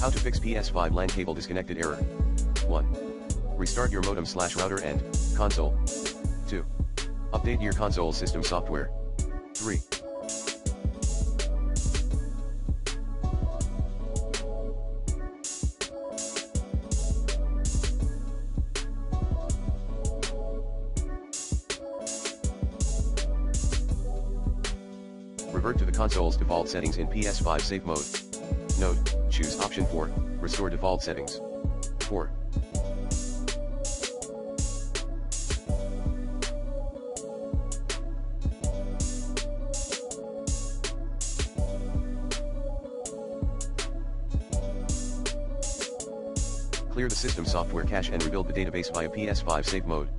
How to fix PS5 LAN cable disconnected error. 1. Restart your modem/router and console. 2. Update your console system software. 3. Revert to the console's default settings in PS5 safe mode. Note, choose option 4, restore default settings. 4. Clear the system software cache and rebuild the database via PS5 safe mode.